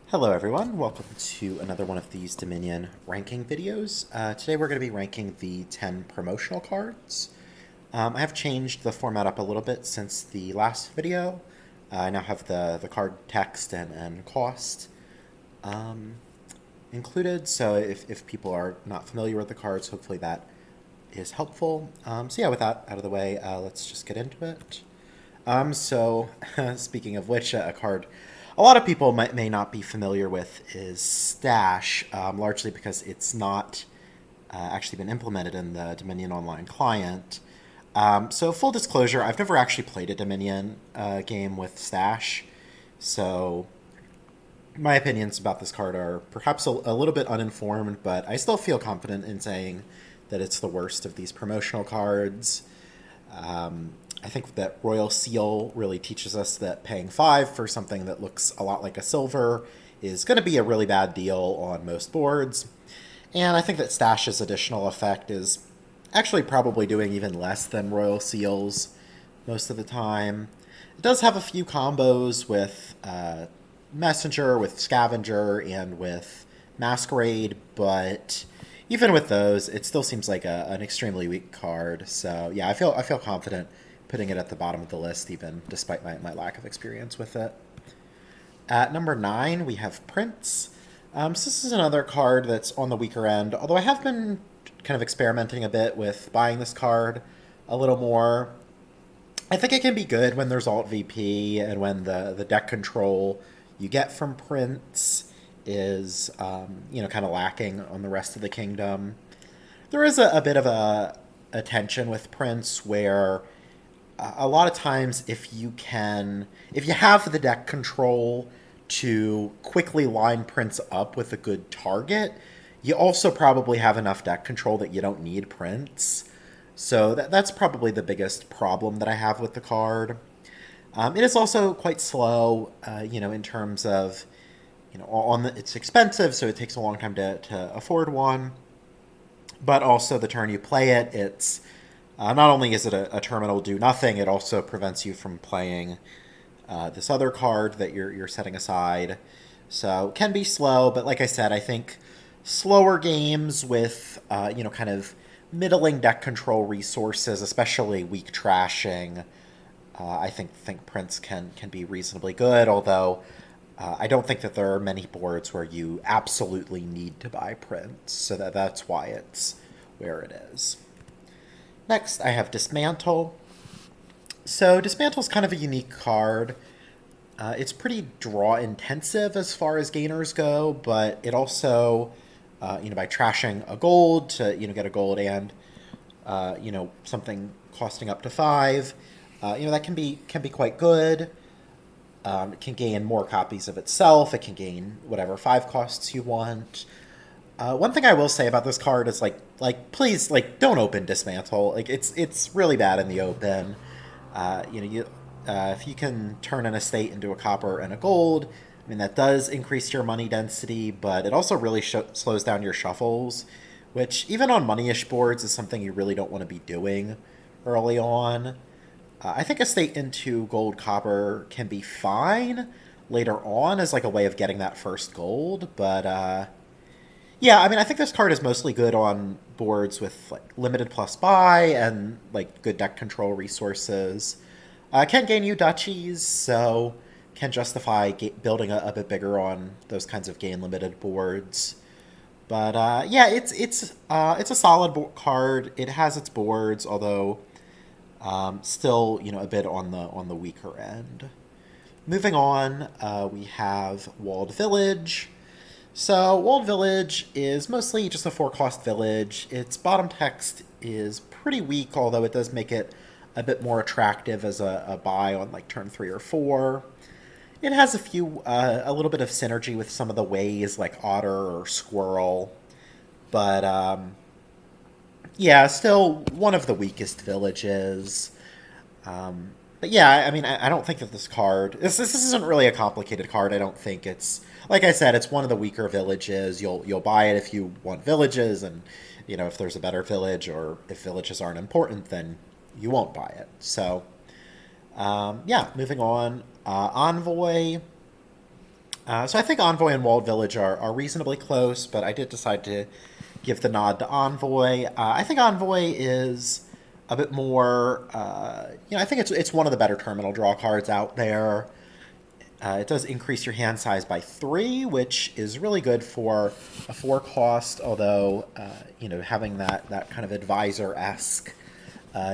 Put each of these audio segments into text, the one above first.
Hello everyone, welcome to another one of these Dominion ranking videos. Today we're going to be ranking the 10 promotional cards. I have changed the format up a little bit since the last video. I now have the card text and cost included, so if people are not familiar with the cards, hopefully that is helpful. So yeah, with that out of the way, let's just get into it. Speaking of which, a card a lot of people may not be familiar with is Stash, largely because it's not actually been implemented in the Dominion Online client. So full disclosure, I've never actually played a Dominion game with Stash, so my opinions about this card are perhaps a little bit uninformed, but I still feel confident in saying that it's the worst of these promotional cards. I think that Royal Seal really teaches us that paying 5 for something that looks a lot like a silver is going to be a really bad deal on most boards. And I think that Stash's additional effect is actually probably doing even less than Royal Seal's most of the time. It does have a few combos with Messenger, with Scavenger, and with Masquerade, but even with those, it still seems like an extremely weak card. So yeah, I feel confident putting it at the bottom of the list, even despite my lack of experience with it. At number 9, we have Prince. So this is another card that's on the weaker end, although I have been kind of experimenting a bit with buying this card a little more. I think it can be good when there's alt VP and when the deck control you get from Prince is, kind of lacking on the rest of the kingdom. There is a bit of a tension with Prince where a lot of times if you have the deck control to quickly line Prince up with a good target, you also probably have enough deck control that you don't need Prince. So that's probably the biggest problem that I have with the card. It is also quite slow, in terms of, it's expensive, so it takes a long time to afford one. But also the turn you play it, it's not only is it a terminal do nothing, it also prevents you from playing this other card that you're setting aside. So it can be slow, but like I said, I think slower games with kind of middling deck control resources, especially weak trashing, I think Prince can be reasonably good. Although I don't think that there are many boards where you absolutely need to buy Prince, so that's why it's where it is. Next, I have Dismantle. So Dismantle is kind of a unique card. It's pretty draw intensive as far as gainers go, but it also, by trashing a gold to get a gold and something costing up to 5, that can be quite good. It can gain more copies of itself. It can gain whatever 5 costs you want. One thing I will say about this card is please don't open Dismantle. It's really bad in the open. If you can turn an estate into a copper and a gold, I mean that does increase your money density, but it also really slows down your shuffles, which even on money-ish boards is something you really don't want to be doing early on. I think estate into gold copper can be fine later on as a way of getting that first gold, but yeah, I mean, I think this card is mostly good on boards with limited plus buy and good deck control resources. Can gain you duchies, so can justify building a bit bigger on those kinds of gain limited boards. But yeah, it's a solid card. It has its boards, although still a bit on the weaker end. Moving on, we have Walled Village. So, Walled Village is mostly just a 4-cost village. Its bottom text is pretty weak, although it does make it a bit more attractive as a buy on turn 3 or 4. It has a little bit of synergy with some of the ways like Otter or Squirrel, but yeah, still one of the weakest villages. But yeah, I mean, I don't think that this card... This isn't really a complicated card. I don't think it's... Like I said, it's one of the weaker villages. You'll buy it if you want villages, and, if there's a better village, or if villages aren't important, then you won't buy it. So, yeah, moving on. Envoy. So I think Envoy and Walled Village are reasonably close, but I did decide to give the nod to Envoy. I think Envoy is a bit more, I think it's one of the better terminal draw cards out there. It does increase your hand size by 3, which is really good for a 4 cost, although, having that kind of advisor-esque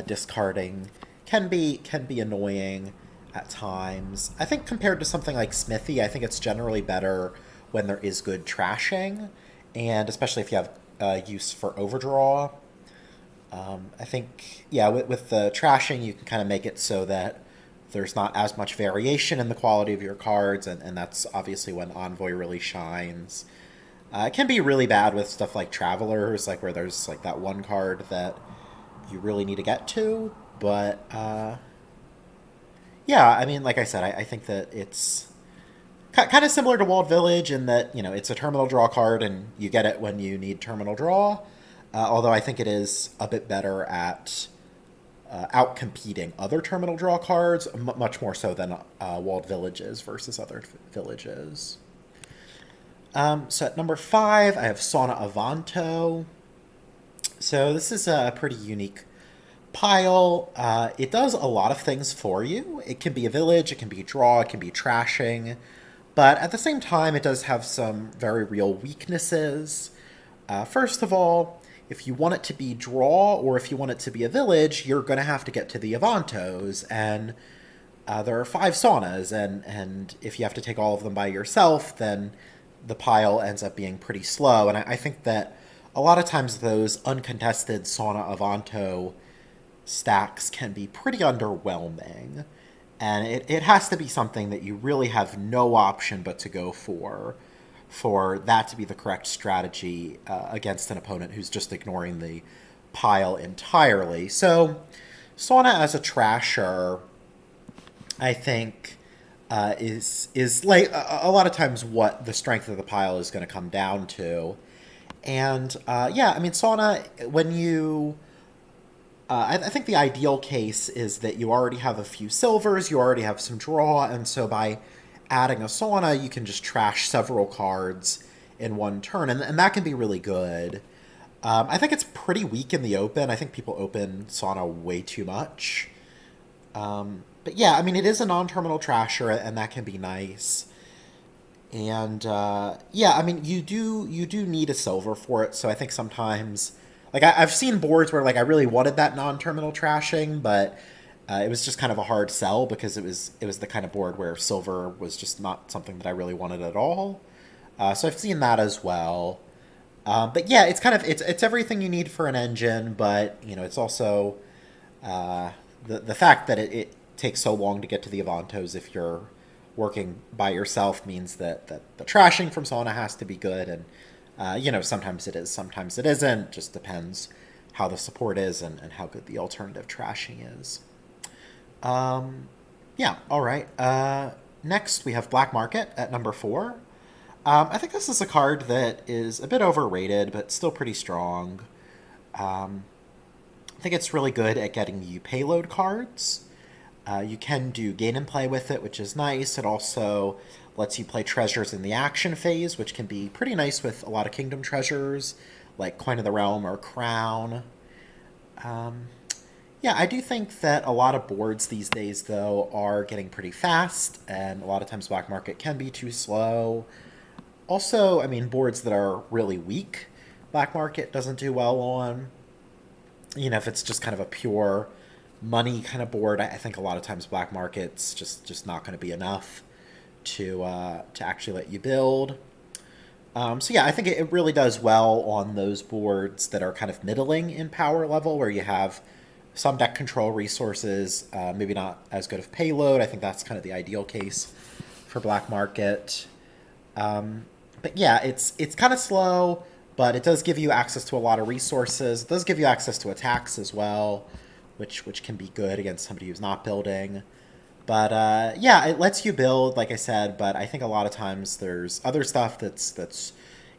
discarding can be annoying at times. I think compared to something like Smithy, I think it's generally better when there is good trashing, and especially if you have use for overdraw. I think, yeah, with the trashing, you can kind of make it so that there's not as much variation in the quality of your cards, and that's obviously when Envoy really shines. It can be really bad with stuff like Travelers, like where there's like that one card that you really need to get to, but yeah, I mean, like I said, I think that it's kind of similar to Walled Village in that, it's a terminal draw card and you get it when you need terminal draw. Although I think it is a bit better at outcompeting other terminal draw cards, much more so than Walled Villages versus other villages. So at number 5, I have Sauna Avanto. So this is a pretty unique pile. It does a lot of things for you. It can be a village, it can be draw, it can be trashing, but at the same time, it does have some very real weaknesses. First of all, if you want it to be draw or if you want it to be a village, you're going to have to get to the Avantos, and there are 5 saunas, and if you have to take all of them by yourself, then the pile ends up being pretty slow. And I think that a lot of times those uncontested sauna Avanto stacks can be pretty underwhelming. And it has to be something that you really have no option but to go for that to be the correct strategy against an opponent who's just ignoring the pile entirely. So Sauna as a trasher, I think, is like a lot of times what the strength of the pile is going to come down to. And yeah, I mean, Sauna, when you... I think the ideal case is that you already have a few silvers, you already have some draw, and so by adding a Sauna, you can just trash several cards in one turn, and that can be really good. I think it's pretty weak in the open. I think people open Sauna way too much. But yeah, I mean, it is a non-terminal trasher, and that can be nice. And yeah, I mean, you do need a silver for it, so I think sometimes... Like, I've seen boards where, like, I really wanted that non-terminal trashing, but it was just kind of a hard sell because it was the kind of board where silver was just not something that I really wanted at all. So I've seen that as well. But yeah, it's kind of it's everything you need for an engine, but it's also the fact that it takes so long to get to the Avantos if you're working by yourself means that the trashing from Sauna has to be good, and sometimes it is, sometimes it isn't. Just depends how the support is and how good the alternative trashing is. Yeah, all right. Next, we have Black Market at number 4. I think this is a card that is a bit overrated, but still pretty strong. I think it's really good at getting you payload cards. You can do gain and play with it, which is nice. It also lets you play treasures in the action phase, which can be pretty nice with a lot of kingdom treasures, like Coin of the Realm or Crown. Yeah, I do think that a lot of boards these days, though, are getting pretty fast, and a lot of times Black Market can be too slow. Also, I mean, boards that are really weak, Black Market doesn't do well on. If it's just kind of a pure money kind of board, I think a lot of times Black Market's just not going to be enough to actually let you build. So yeah, I think it really does well on those boards that are kind of middling in power level, where you have some deck control resources, maybe not as good of payload. I think that's kind of the ideal case for Black Market. But yeah, it's kind of slow, but it does give you access to a lot of resources. It does give you access to attacks as well, which can be good against somebody who's not building. But yeah, it lets you build, like I said, but I think a lot of times there's other stuff that's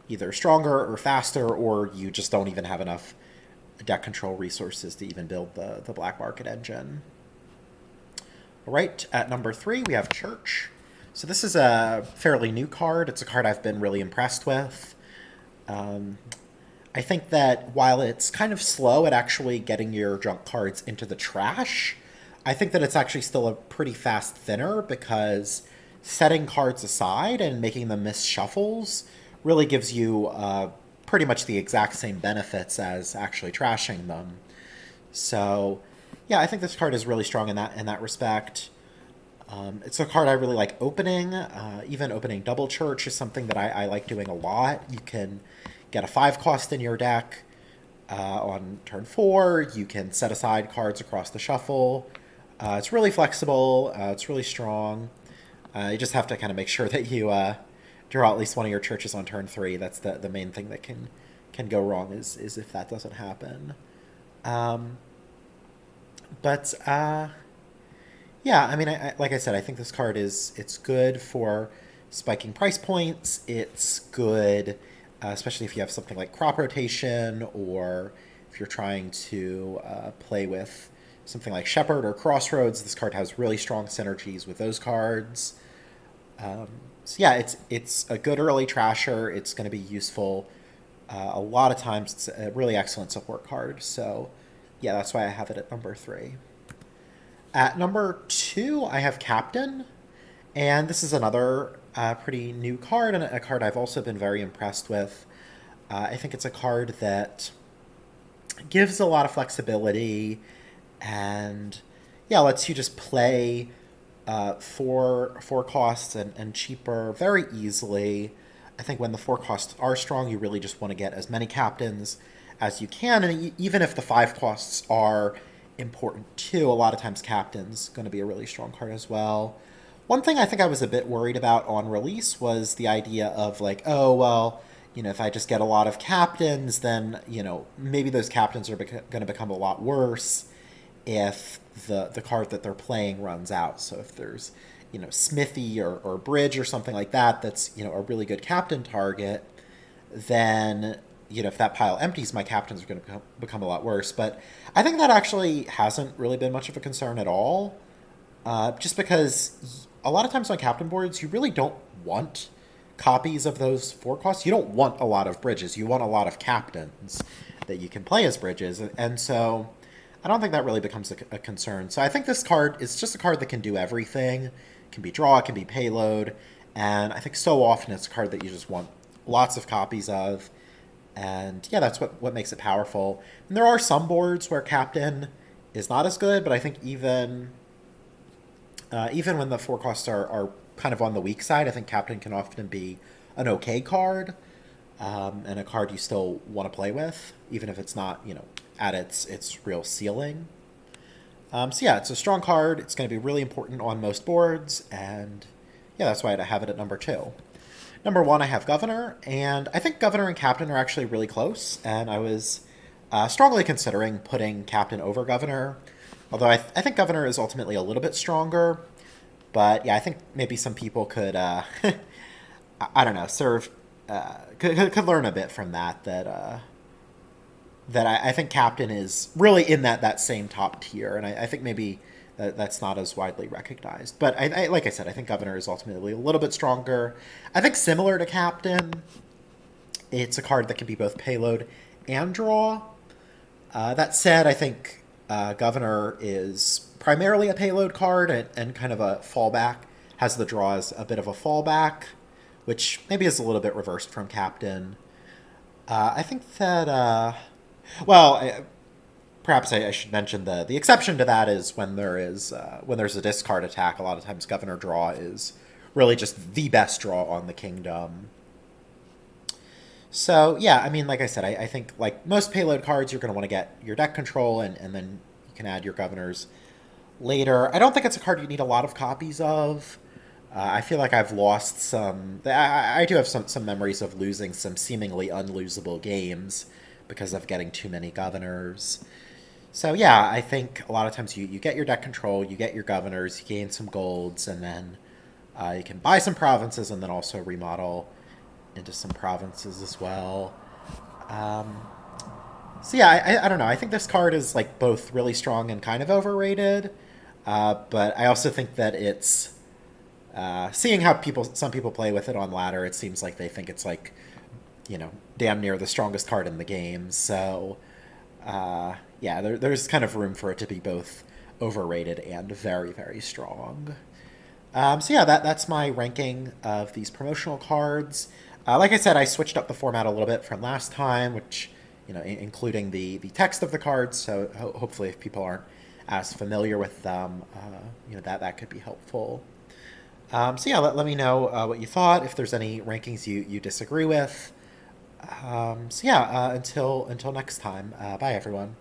either stronger or faster, or you just don't even have enough deck control resources to even build the Black Market engine. All right, at number 3, we have Church. So this is a fairly new card. It's a card I've been really impressed with. Um, I think that while it's kind of slow at actually getting your junk cards into the trash, I think that it's actually still a pretty fast thinner because setting cards aside and making them miss shuffles really gives you pretty much the exact same benefits as actually trashing them. So, yeah, I think this card is really strong in that respect. It's a card I really like opening. Even opening Double Church is something that I like doing a lot. You can get a 5 cost in your deck on turn 4. You can set aside cards across the shuffle. It's really flexible. It's really strong. You just have to kind of make sure that you draw at least one of your churches on turn 3. That's the main thing that can go wrong is if that doesn't happen. Um, but Yeah, I mean, like I said, I think this card it's good for spiking price points. It's good, especially if you have something like crop rotation, or if you're trying to play with something like Shepherd or Crossroads. This card has really strong synergies with those cards. Um, so yeah, it's a good early trasher. It's going to be useful. A lot of times, it's a really excellent support card. So yeah, that's why I have it at number 3. At number 2, I have Captain, and this is another pretty new card, and a card I've also been very impressed with. I think it's a card that gives a lot of flexibility and, yeah, lets you just play four costs and cheaper very easily. I think when the 4 costs are strong, you really just want to get as many captains as you can, and even if the 5 costs are important too, a lot of times captain's going to be a really strong card as well. One thing I think I was a bit worried about on release was the idea of like, oh well, if I just get a lot of captains, then maybe those captains are going to become a lot worse if the card that they're playing runs out. So if there's Smithy or Bridge or something like that, that's a really good captain target, then if that pile empties, my captains are going to become a lot worse. But I think that actually hasn't really been much of a concern at all. Just because a lot of times on captain boards, you really don't want copies of those 4 costs. You don't want a lot of bridges. You want a lot of captains that you can play as bridges. And so I don't think that really becomes a concern. So I think this card is just a card that can do everything. It can be draw, it can be payload. And I think so often it's a card that you just want lots of copies of. And yeah, that's what makes it powerful. And there are some boards where Captain is not as good, but I think even when the 4 costs are kind of on the weak side, I think Captain can often be an okay card, and a card you still want to play with, even if it's not at its real ceiling. So yeah, it's a strong card. It's going to be really important on most boards, and yeah, that's why I have it at number 2. Number 1, I have Governor, and I think Governor and Captain are actually really close, and I was strongly considering putting Captain over Governor, although I think Governor is ultimately a little bit stronger, but yeah, I think maybe some people could, I don't know, could learn a bit from that I think Captain is really in that same top tier, and I think maybe that's not as widely recognized. But like I said, I think Governor is ultimately a little bit stronger. I think similar to Captain, it's a card that can be both payload and draw. That said, I think Governor is primarily a payload card and kind of a fallback, has the draw as a bit of a fallback, which maybe is a little bit reversed from Captain. I think that, perhaps I should mention the exception to that is when there's a discard attack. A lot of times Governor draw is really just the best draw on the kingdom. So yeah, I mean, like I said, I think like most payload cards, you're going to want to get your deck control, and then you can add your governors later. I don't think it's a card you need a lot of copies of. I feel like I've lost some. I do have some memories of losing some seemingly unlosable games because of getting too many governors. So yeah, I think a lot of times you get your deck control, you get your governors, you gain some golds, and then you can buy some provinces and then also remodel into some provinces as well. Um, so yeah, I don't know. I think this card is like both really strong and kind of overrated. But I also think that it's Seeing how some people play with it on ladder, it seems like they think it's like, damn near the strongest card in the game. So, yeah, there's kind of room for it to be both overrated and very, very strong. So yeah, that's my ranking of these promotional cards. Like I said, I switched up the format a little bit from last time, which including the text of the cards. So hopefully, if people aren't as familiar with them, that could be helpful. So yeah, let me know what you thought. If there's any rankings you disagree with. So yeah, until next time. Bye everyone.